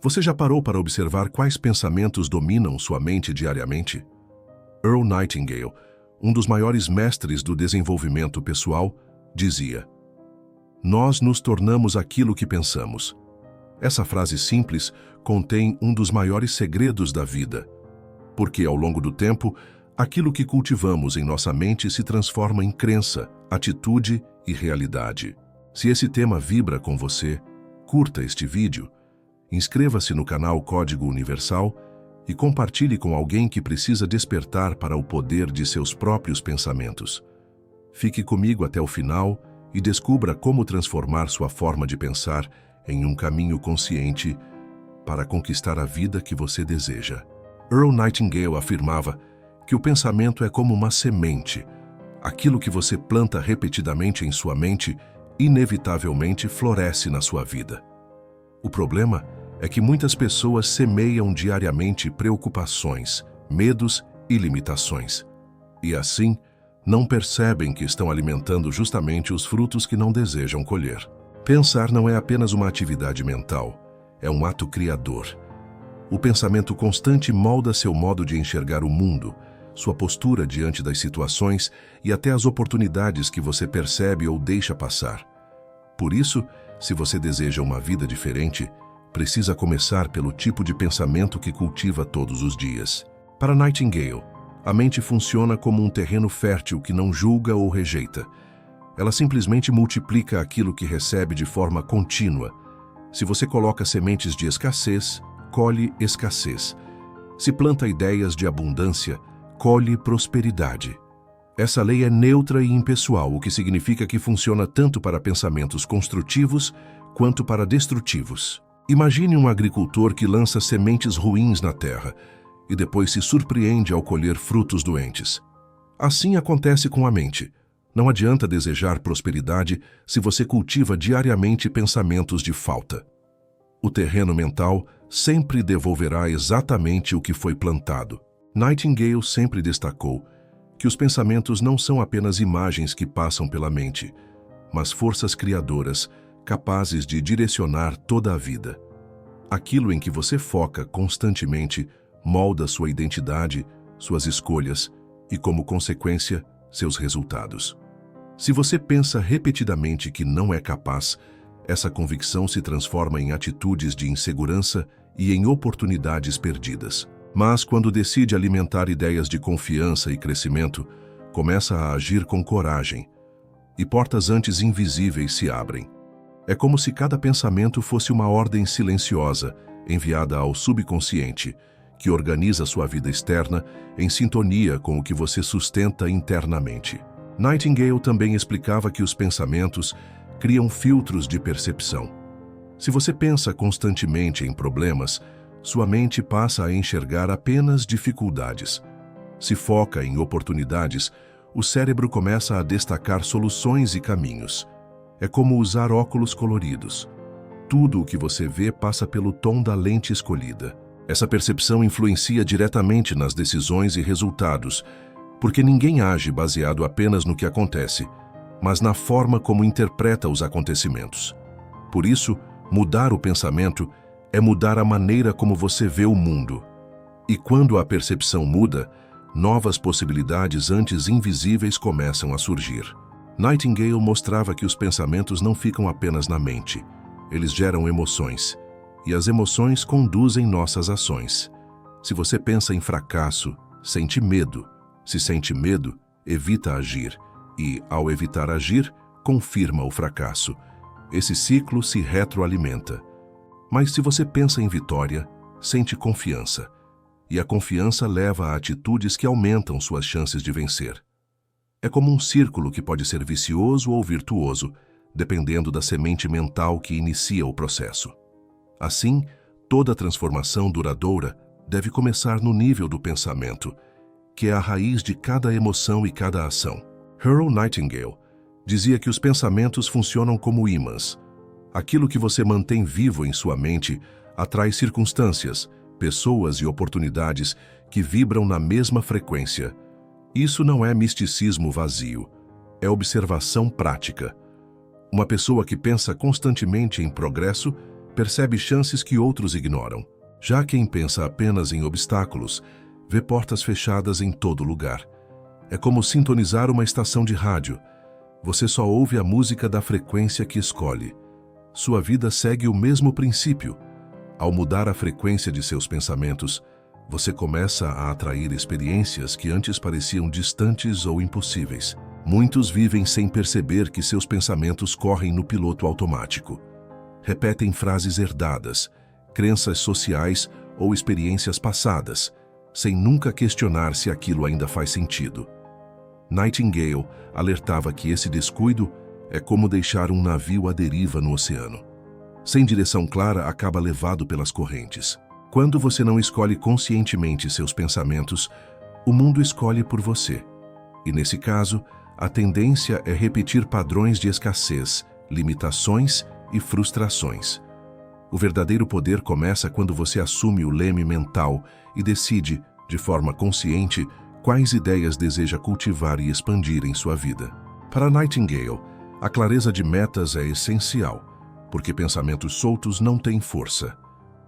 Você já parou para observar quais pensamentos dominam sua mente diariamente? Earl Nightingale, um dos maiores mestres do desenvolvimento pessoal, dizia: "Nós nos tornamos aquilo que pensamos." Essa frase simples contém um dos maiores segredos da vida, porque ao longo do tempo, aquilo que cultivamos em nossa mente se transforma em crença, atitude e realidade. Se esse tema vibra com você, curta este vídeo, inscreva-se no canal Código Universal e compartilhe com alguém que precisa despertar para o poder de seus próprios pensamentos. Fique comigo até o final e descubra como transformar sua forma de pensar em um caminho consciente para conquistar a vida que você deseja. Earl Nightingale afirmava que o pensamento é como uma semente. Aquilo que você planta repetidamente em sua mente, inevitavelmente floresce na sua vida. O problema é que muitas pessoas semeiam diariamente preocupações, medos e limitações. E assim, não percebem que estão alimentando justamente os frutos que não desejam colher. Pensar não é apenas uma atividade mental, é um ato criador. O pensamento constante molda seu modo de enxergar o mundo, sua postura diante das situações e até as oportunidades que você percebe ou deixa passar. Por isso, se você deseja uma vida diferente, precisa começar pelo tipo de pensamento que cultiva todos os dias. Para Nightingale, a mente funciona como um terreno fértil que não julga ou rejeita. Ela simplesmente multiplica aquilo que recebe de forma contínua. Se você coloca sementes de escassez, colhe escassez. Se planta ideias de abundância, colhe prosperidade. Essa lei é neutra e impessoal, o que significa que funciona tanto para pensamentos construtivos quanto para destrutivos. Imagine um agricultor que lança sementes ruins na terra e depois se surpreende ao colher frutos doentes. Assim acontece com a mente. Não adianta desejar prosperidade se você cultiva diariamente pensamentos de falta. O terreno mental sempre devolverá exatamente o que foi plantado. Nightingale sempre destacou que os pensamentos não são apenas imagens que passam pela mente, mas forças criadoras capazes de direcionar toda a vida. Aquilo em que você foca constantemente molda sua identidade, suas escolhas e, como consequência, seus resultados. Se você pensa repetidamente que não é capaz, essa convicção se transforma em atitudes de insegurança e em oportunidades perdidas. Mas quando decide alimentar ideias de confiança e crescimento, começa a agir com coragem, e portas antes invisíveis se abrem. É como se cada pensamento fosse uma ordem silenciosa enviada ao subconsciente, que organiza sua vida externa em sintonia com o que você sustenta internamente. Nightingale também explicava que os pensamentos criam filtros de percepção. Se você pensa constantemente em problemas, sua mente passa a enxergar apenas dificuldades. Se foca em oportunidades, o cérebro começa a destacar soluções e caminhos. É como usar óculos coloridos. Tudo o que você vê passa pelo tom da lente escolhida. Essa percepção influencia diretamente nas decisões e resultados, porque ninguém age baseado apenas no que acontece, mas na forma como interpreta os acontecimentos. Por isso, mudar o pensamento é mudar a maneira como você vê o mundo. E quando a percepção muda, novas possibilidades antes invisíveis começam a surgir. Nightingale mostrava que os pensamentos não ficam apenas na mente. Eles geram emoções, e as emoções conduzem nossas ações. Se você pensa em fracasso, sente medo. Se sente medo, evita agir. E, ao evitar agir, confirma o fracasso. Esse ciclo se retroalimenta. Mas se você pensa em vitória, sente confiança. E a confiança leva a atitudes que aumentam suas chances de vencer. É como um círculo que pode ser vicioso ou virtuoso, dependendo da semente mental que inicia o processo. Assim, toda transformação duradoura deve começar no nível do pensamento, que é a raiz de cada emoção e cada ação. Earl Nightingale dizia que os pensamentos funcionam como ímãs. Aquilo que você mantém vivo em sua mente atrai circunstâncias, pessoas e oportunidades que vibram na mesma frequência. Isso não é misticismo vazio, é observação prática. Uma pessoa que pensa constantemente em progresso percebe chances que outros ignoram. Já quem pensa apenas em obstáculos, vê portas fechadas em todo lugar. É como sintonizar uma estação de rádio. Você só ouve a música da frequência que escolhe. Sua vida segue o mesmo princípio. Ao mudar a frequência de seus pensamentos, você começa a atrair experiências que antes pareciam distantes ou impossíveis. Muitos vivem sem perceber que seus pensamentos correm no piloto automático. Repetem frases herdadas, crenças sociais ou experiências passadas, sem nunca questionar se aquilo ainda faz sentido. Nightingale alertava que esse descuido é como deixar um navio à deriva no oceano. Sem direção clara, acaba levado pelas correntes. Quando você não escolhe conscientemente seus pensamentos, o mundo escolhe por você. E nesse caso, a tendência é repetir padrões de escassez, limitações e frustrações. O verdadeiro poder começa quando você assume o leme mental e decide, de forma consciente, quais ideias deseja cultivar e expandir em sua vida. Para Nightingale, a clareza de metas é essencial, porque pensamentos soltos não têm força.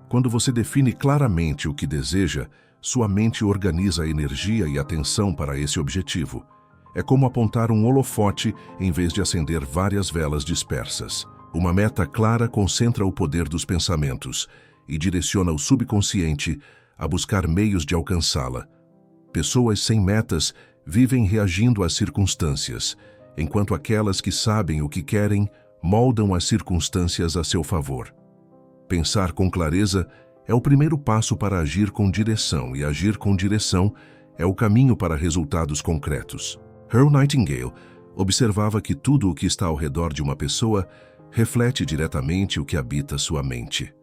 Quando você define claramente o que deseja, sua mente organiza a energia e atenção para esse objetivo. É como apontar um holofote em vez de acender várias velas dispersas. Uma meta clara concentra o poder dos pensamentos e direciona o subconsciente a buscar meios de alcançá-la. Pessoas sem metas vivem reagindo às circunstâncias, enquanto aquelas que sabem o que querem moldam as circunstâncias a seu favor. Pensar com clareza é o primeiro passo para agir com direção, e agir com direção é o caminho para resultados concretos. Earl Nightingale observava que tudo o que está ao redor de uma pessoa reflete diretamente o que habita sua mente.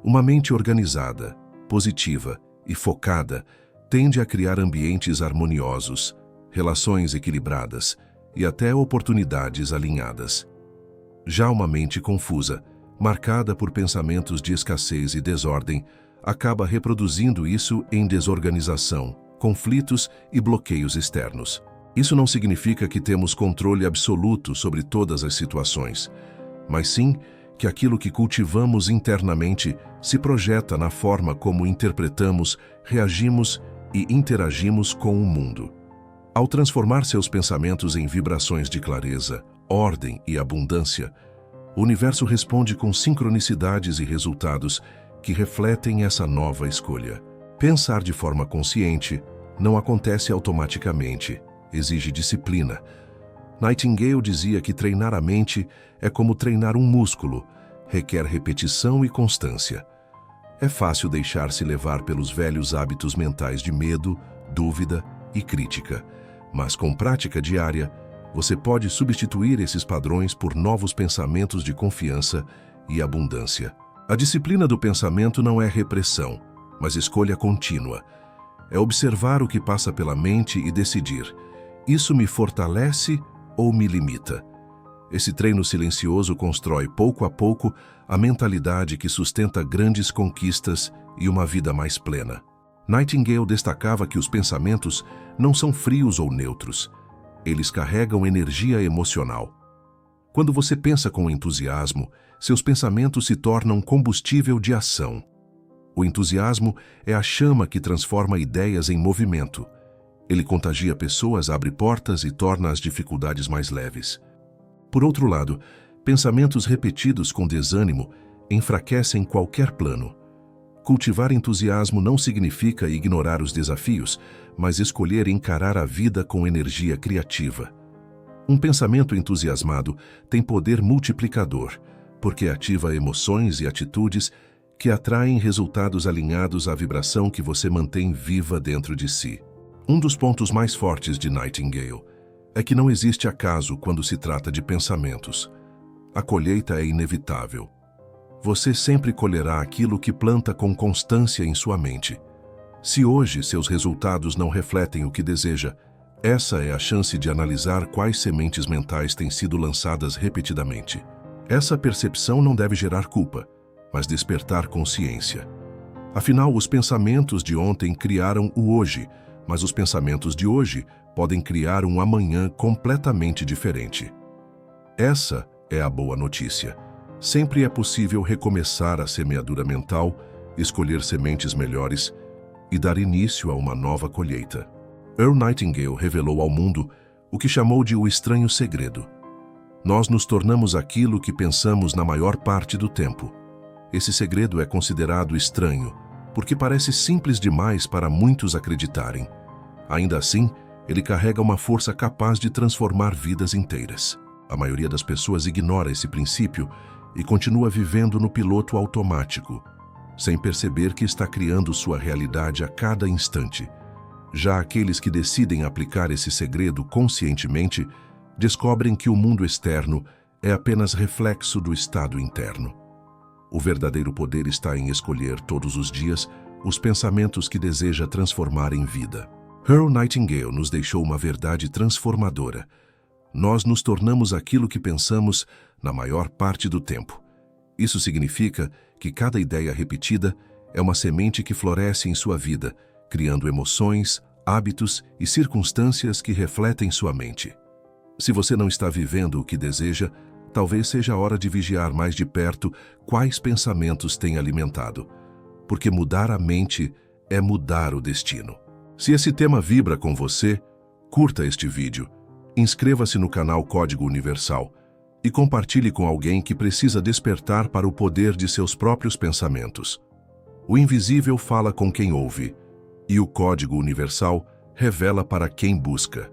Uma mente organizada, positiva e focada tende a criar ambientes harmoniosos, relações equilibradas e até oportunidades alinhadas. Já uma mente confusa, marcada por pensamentos de escassez e desordem, acaba reproduzindo isso em desorganização, conflitos e bloqueios externos. Isso não significa que temos controle absoluto sobre todas as situações, mas sim que aquilo que cultivamos internamente se projeta na forma como interpretamos, reagimos e interagimos com o mundo. Ao transformar seus pensamentos em vibrações de clareza, ordem e abundância, o universo responde com sincronicidades e resultados que refletem essa nova escolha. Pensar de forma consciente não acontece automaticamente, exige disciplina. Nightingale dizia que treinar a mente é como treinar um músculo, requer repetição e constância. É fácil deixar-se levar pelos velhos hábitos mentais de medo, dúvida e crítica, mas com prática diária, você pode substituir esses padrões por novos pensamentos de confiança e abundância. A disciplina do pensamento não é repressão, mas escolha contínua. É observar o que passa pela mente e decidir: isso me fortalece ou me limita? Esse treino silencioso constrói pouco a pouco a mentalidade que sustenta grandes conquistas e uma vida mais plena. Nightingale destacava que os pensamentos não são frios ou neutros. Eles carregam energia emocional. Quando você pensa com entusiasmo, seus pensamentos se tornam combustível de ação. O entusiasmo é a chama que transforma ideias em movimento. Ele contagia pessoas, abre portas e torna as dificuldades mais leves. Por outro lado, pensamentos repetidos com desânimo enfraquecem qualquer plano. Cultivar entusiasmo não significa ignorar os desafios, mas escolher encarar a vida com energia criativa. Um pensamento entusiasmado tem poder multiplicador, porque ativa emoções e atitudes que atraem resultados alinhados à vibração que você mantém viva dentro de si. Um dos pontos mais fortes de Nightingale é que não existe acaso quando se trata de pensamentos. A colheita é inevitável. Você sempre colherá aquilo que planta com constância em sua mente. Se hoje seus resultados não refletem o que deseja, essa é a chance de analisar quais sementes mentais têm sido lançadas repetidamente. Essa percepção não deve gerar culpa, mas despertar consciência. Afinal, os pensamentos de ontem criaram o hoje, mas os pensamentos de hoje podem criar um amanhã completamente diferente. Essa é a boa notícia. Sempre é possível recomeçar a semeadura mental, escolher sementes melhores e dar início a uma nova colheita. Earl Nightingale revelou ao mundo o que chamou de o estranho segredo. Nós nos tornamos aquilo que pensamos na maior parte do tempo. Esse segredo é considerado estranho, porque parece simples demais para muitos acreditarem. Ainda assim, ele carrega uma força capaz de transformar vidas inteiras. A maioria das pessoas ignora esse princípio e continua vivendo no piloto automático, sem perceber que está criando sua realidade a cada instante. Já aqueles que decidem aplicar esse segredo conscientemente, descobrem que o mundo externo é apenas reflexo do estado interno. O verdadeiro poder está em escolher todos os dias os pensamentos que deseja transformar em vida. Earl Nightingale nos deixou uma verdade transformadora. Nós nos tornamos aquilo que pensamos na maior parte do tempo. Isso significa que cada ideia repetida é uma semente que floresce em sua vida, criando emoções, hábitos e circunstâncias que refletem sua mente. Se você não está vivendo o que deseja, talvez seja a hora de vigiar mais de perto quais pensamentos tem alimentado, porque mudar a mente é mudar o destino. Se esse tema vibra com você, curta este vídeo, inscreva-se no canal Código Universal e compartilhe com alguém que precisa despertar para o poder de seus próprios pensamentos. O invisível fala com quem ouve, e o Código Universal revela para quem busca.